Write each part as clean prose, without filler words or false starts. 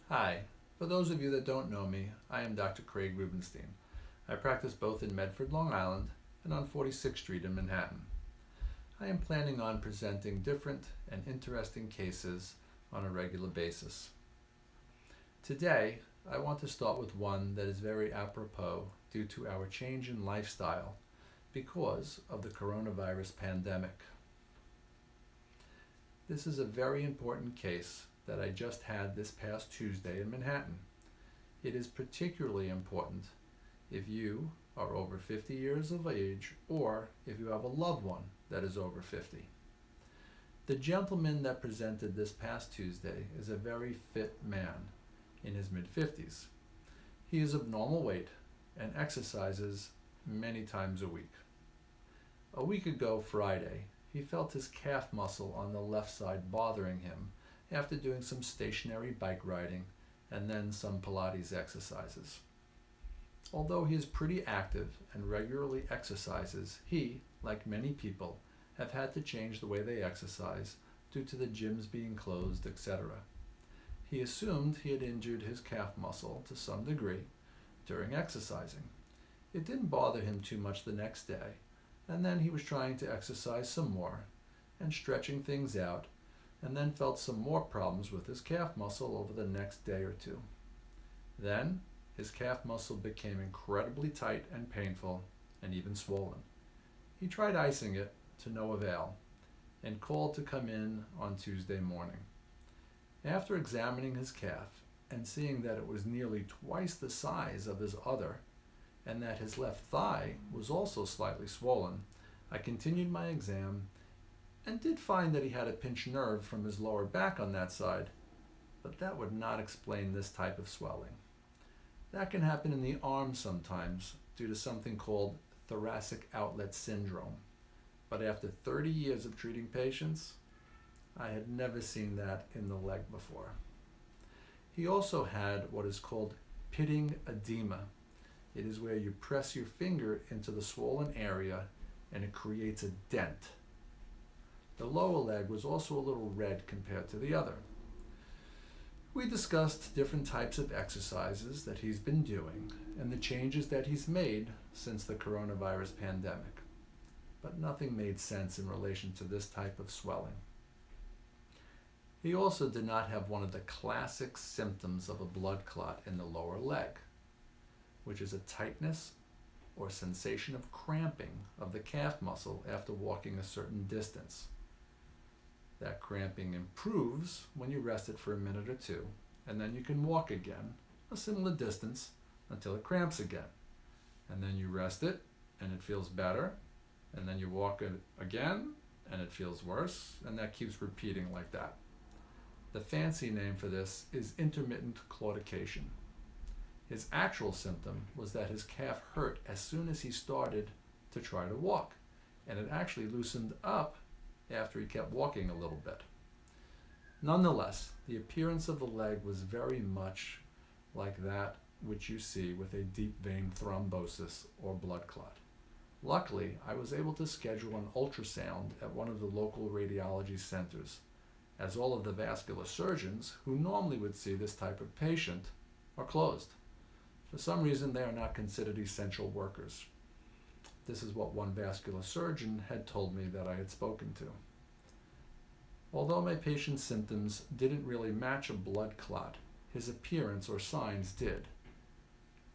Hi. For those of you that don't know me, I am Dr. Craig Rubenstein. I practice both in Medford, Long Island and on 46th Street in Manhattan. I am planning on presenting different and interesting cases on a regular basis. Today, I want to start with one that is very apropos due to our change in lifestyle because of the coronavirus pandemic. This is a very important case that I just had this past Tuesday in Manhattan. It is particularly important if you are over 50 years of age or if you have a loved one that is over 50. The gentleman that presented this past Tuesday is a very fit man in his mid-50s. He is of normal weight and exercises many times a week. A week ago Friday, he felt his calf muscle on the left side bothering him after doing some stationary bike riding and then some Pilates exercises. Although he is pretty active and regularly exercises, he, like many people, have had to change the way they exercise due to the gyms being closed, etc. He assumed he had injured his calf muscle to some degree during exercising. It didn't bother him too much the next day, and then he was trying to exercise some more and stretching things out, and then felt some more problems with his calf muscle over the next day or two. Then his calf muscle became incredibly tight and painful and even swollen. He tried icing it to no avail and called to come in on Tuesday morning. After examining his calf and seeing that it was nearly twice the size of his other and that his left thigh was also slightly swollen, I continued my exam and did find that he had a pinched nerve from his lower back on that side, but that would not explain this type of swelling. That can happen in the arm sometimes due to something called thoracic outlet syndrome, but after 30 years of treating patients, I had never seen that in the leg before. He also had what is called pitting edema. It is where you press your finger into the swollen area and it creates a dent. The lower leg was also a little red compared to the other. We discussed different types of exercises that he's been doing and the changes that he's made since the coronavirus pandemic, but nothing made sense in relation to this type of swelling. He also did not have one of the classic symptoms of a blood clot in the lower leg, which is a tightness or sensation of cramping of the calf muscle after walking a certain distance. That cramping improves when you rest it for a minute or two, and then you can walk again a similar distance until it cramps again. And then you rest it, and it feels better, and then you walk it again, and it feels worse, and that keeps repeating like that. The fancy name for this is intermittent claudication. His actual symptom was that his calf hurt as soon as he started to try to walk, and it actually loosened up after he kept walking a little bit. Nonetheless, the appearance of the leg was very much like that which you see with a deep vein thrombosis or blood clot. Luckily, I was able to schedule an ultrasound at one of the local radiology centers, as all of the vascular surgeons who normally would see this type of patient are closed. For some reason, they are not considered essential workers. This is what one vascular surgeon had told me that I had spoken to. Although my patient's symptoms didn't really match a blood clot, his appearance or signs did.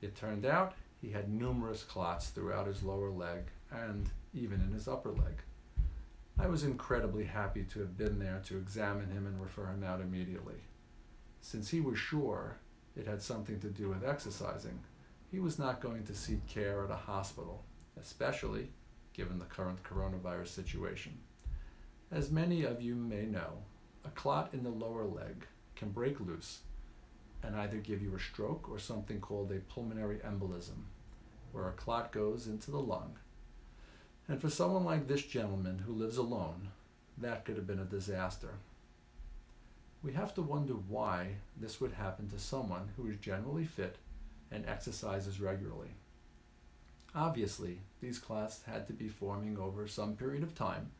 It turned out he had numerous clots throughout his lower leg and even in his upper leg. I was incredibly happy to have been there to examine him and refer him out immediately. Since he was sure it had something to do with exercising, he was not going to seek care at a hospital, especially given the current coronavirus situation. As many of you may know, a clot in the lower leg can break loose and either give you a stroke or something called a pulmonary embolism, where a clot goes into the lung. And for someone like this gentleman who lives alone, that could have been a disaster. We have to wonder why this would happen to someone who is generally fit and exercises regularly. Obviously, these clots had to be forming over some period of time,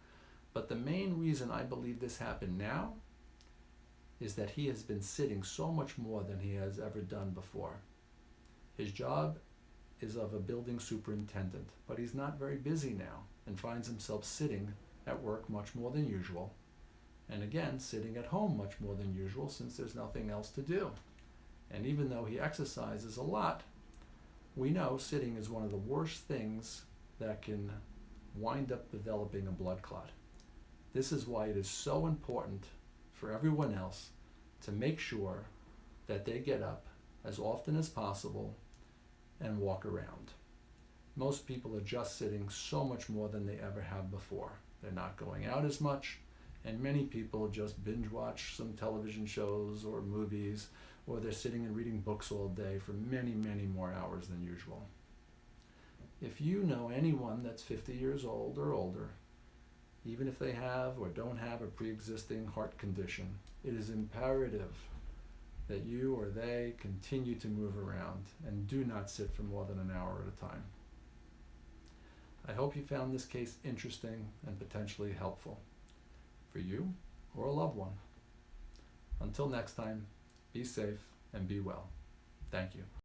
but the main reason I believe this happened now is that he has been sitting so much more than he has ever done before. His job is of a building superintendent, but he's not very busy now and finds himself sitting at work much more than usual, and again sitting at home much more than usual since there's nothing else to do. And even though he exercises a lot, we know sitting is one of the worst things that can wind up developing a blood clot. This is why it is so important for everyone else to make sure that they get up as often as possible and walk around. Most people are just sitting so much more than they ever have before. They're not going out as much, and many people just binge watch some television shows or movies, or they're sitting and reading books all day for many, many more hours than usual. If you know anyone that's 50 years old or older, even if they have or don't have a pre-existing heart condition, it is imperative that you or they continue to move around and do not sit for more than an hour at a time. I hope you found this case interesting and potentially helpful for you or a loved one. Until next time, be safe and be well. Thank you.